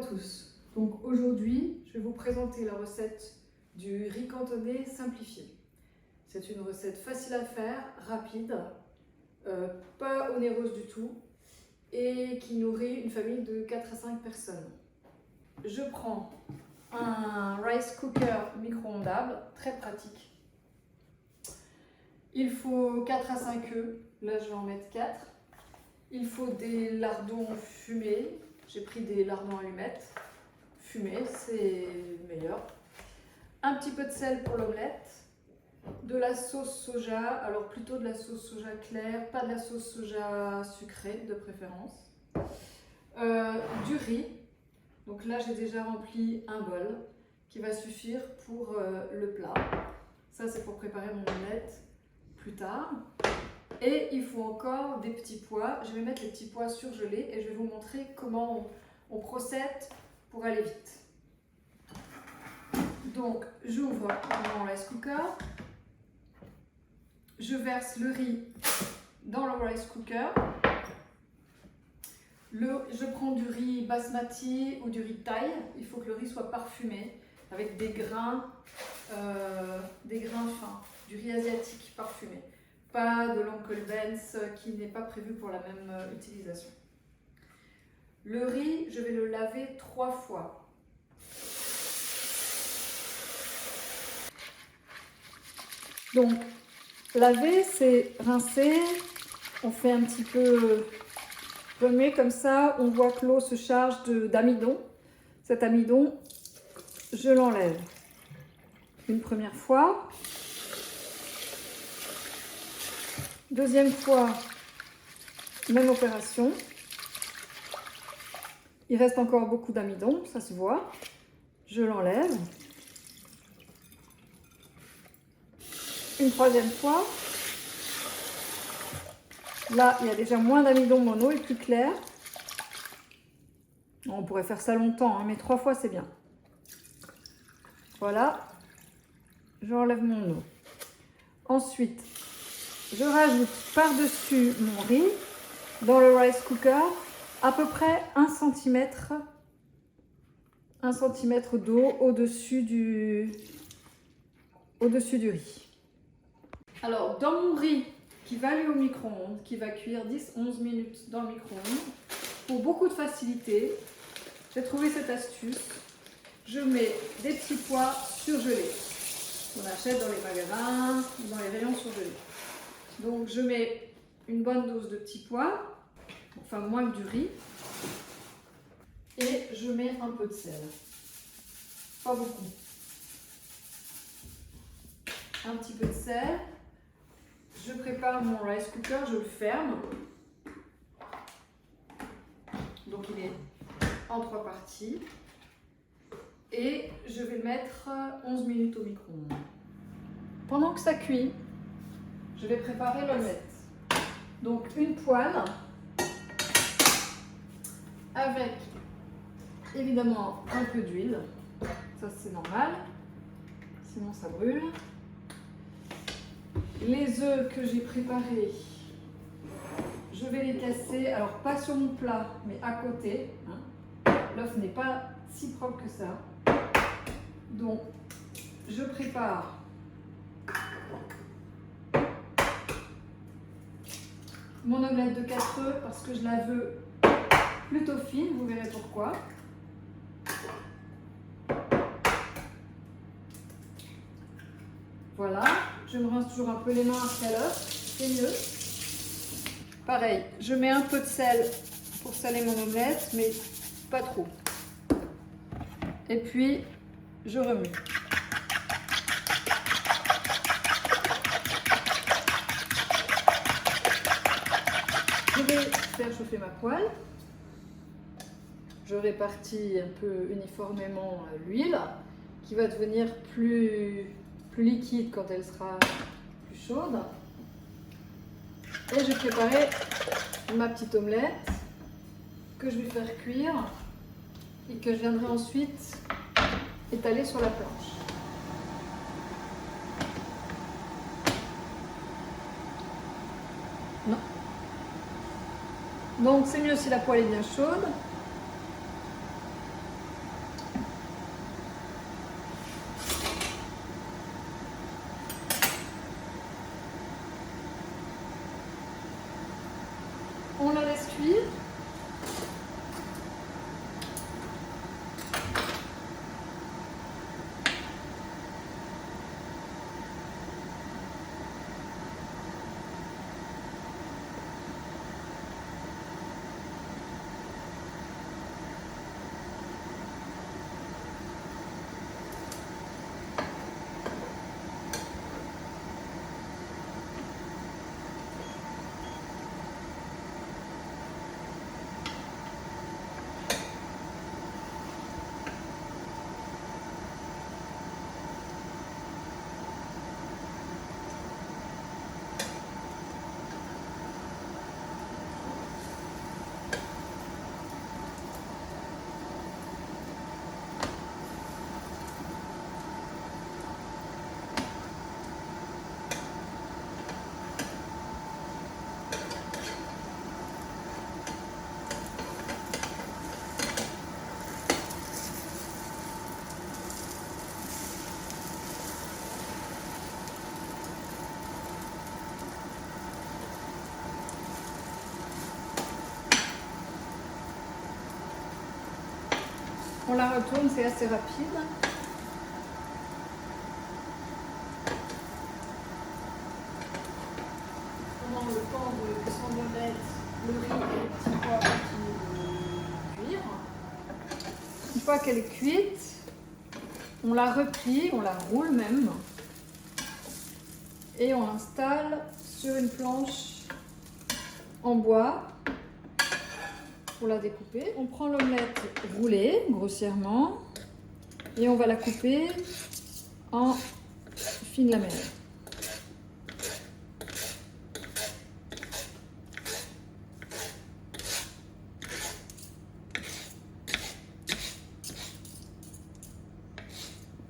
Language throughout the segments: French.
tous. Donc aujourd'hui, je vais vous présenter la recette du riz cantonais simplifié. C'est une recette facile à faire, rapide, pas onéreuse du tout et qui nourrit une famille de 4 à 5 personnes. Je prends un rice cooker micro-ondable, très pratique. Il faut 4 à 5 œufs, là je vais en mettre 4. Il faut des lardons fumés, j'ai pris des lardons allumettes. Fumés, c'est meilleur. Un petit peu de sel pour l'omelette. De la sauce soja, alors plutôt de la sauce soja claire, pas de la sauce soja sucrée de préférence. Du riz, donc là j'ai déjà rempli un bol qui va suffire pour le plat. Ça c'est pour préparer mon omelette plus tard. Et il faut encore des petits pois. Je vais mettre les petits pois surgelés et je vais vous montrer comment on procède pour aller vite. Donc j'ouvre mon rice cooker. Je verse le riz dans le rice cooker. Je prends du riz basmati ou du riz thaï. Il faut que le riz soit parfumé avec des grains fins, du riz asiatique parfumé. Pas de l'Uncle Ben's qui n'est pas prévu pour la même utilisation. Le riz, je vais le laver 3 fois. Donc, laver, c'est rincer. On fait un petit peu remuer comme ça. On voit que l'eau se charge d'amidon. Cet amidon, je l'enlève une première fois. Deuxième fois, même opération. Il reste encore beaucoup d'amidon, ça se voit. Je l'enlève. Une troisième fois. Là, il y a déjà moins d'amidon, mon eau est plus claire. On pourrait faire ça longtemps, hein, mais 3 fois, c'est bien. Voilà. J'enlève mon eau. Ensuite, je rajoute par-dessus mon riz, dans le rice cooker, à peu près 1 cm d'eau au-dessus du riz. Alors, dans mon riz qui va aller au micro-ondes, qui va cuire 10-11 minutes dans le micro-ondes, pour beaucoup de facilité, j'ai trouvé cette astuce. Je mets des petits pois surgelés. On achète dans les magasins, dans les rayons surgelés. Donc je mets une bonne dose de petits pois, enfin moins que du riz, et je mets un peu de sel, pas beaucoup. Un petit peu de sel, je prépare mon rice cooker, je le ferme, donc il est en 3 parties, et je vais le mettre 11 minutes au micro-ondes. Pendant que ça cuit, je vais préparer l'omelette. Donc une poêle avec évidemment un peu d'huile, ça c'est normal, sinon ça brûle. Les œufs que j'ai préparés, je vais les casser, alors pas sur mon plat, mais à côté. L'œuf n'est pas si propre que ça. Donc je prépare mon omelette de 4 œufs parce que je la veux plutôt fine, vous verrez pourquoi. Voilà, je me rince toujours un peu les mains après l'œuf, c'est mieux. Pareil, je mets un peu de sel pour saler mon omelette, mais pas trop. Et puis, je remue. Je vais faire chauffer ma poêle. Je répartis un peu uniformément l'huile qui va devenir plus liquide quand elle sera plus chaude. Et je vais préparer ma petite omelette que je vais faire cuire et que je viendrai ensuite étaler sur la planche. Non. Donc c'est mieux si la poêle est bien chaude. On la retourne, c'est assez rapide. Pendant le temps de cuisson de l'omelette, le riz et les petits pois continuent de cuire. Une fois qu'elle est cuite, on la replie, on la roule même. Et on l'installe sur une planche en bois pour la découper. On prend l'omelette roulée grossièrement et on va la couper en fines lamelles.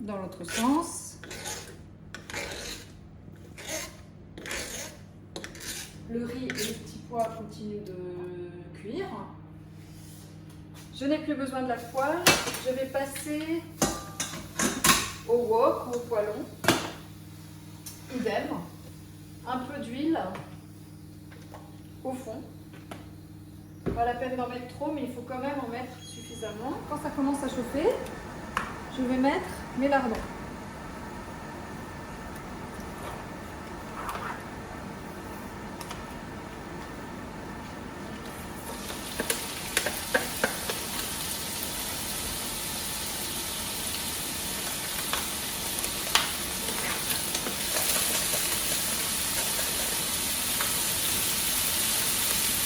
Dans l'autre sens. Le riz et les petits pois continuent de cuire. Je n'ai plus besoin de la poêle. Je vais passer au wok ou au poêlon. Idem. Un peu d'huile au fond. Pas la peine d'en mettre trop, mais il faut quand même en mettre suffisamment. Quand ça commence à chauffer, je vais mettre mes lardons.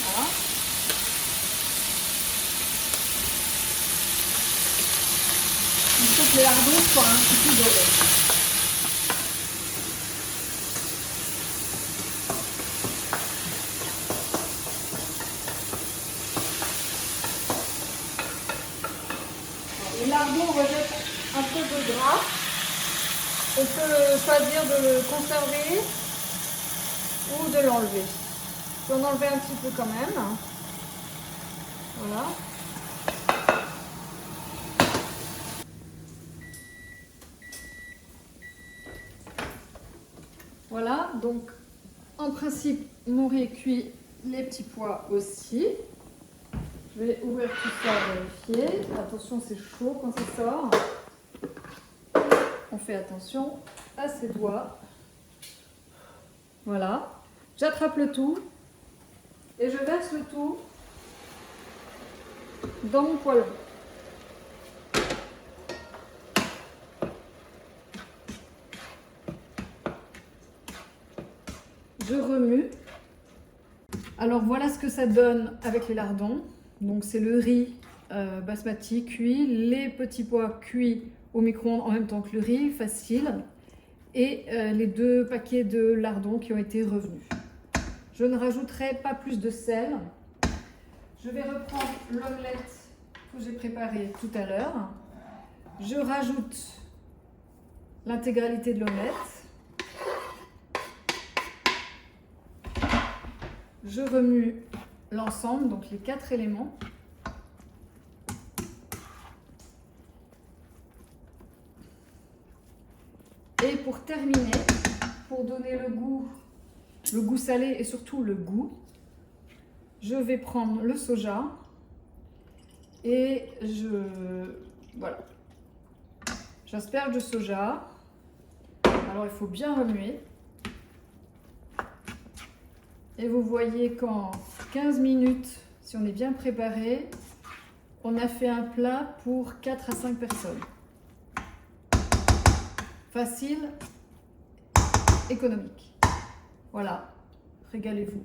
Voilà. Il faut que les lardons soient un petit peu dorés. Les lardons rejettent un peu de gras. On peut choisir de le conserver ou de l'enlever. Je vais en enlever un petit peu quand même. Voilà. Voilà, donc en principe, mon riz est cuit, les petits pois aussi. Je vais ouvrir tout ça, vérifier. Attention, c'est chaud quand ça sort. On fait attention à ses doigts. Voilà. J'attrape le tout et je verse le tout dans mon poêlon. Je remue. Alors voilà ce que ça donne avec les lardons. Donc c'est le riz basmati cuit, les petits pois cuits au micro-ondes en même temps que le riz, facile, et les 2 paquets de lardons qui ont été revenus. Je ne rajouterai pas plus de sel. Je vais reprendre l'omelette que j'ai préparée tout à l'heure. Je rajoute l'intégralité de l'omelette. Je remue l'ensemble, donc les 4 éléments. Et pour terminer, pour donner le goût salé et surtout le goût, je vais prendre le soja et voilà, j'asperge de soja. Alors il faut bien remuer. Et vous voyez qu'en 15 minutes, si on est bien préparé, on a fait un plat pour 4 à 5 personnes. Facile, économique. Voilà, régalez-vous.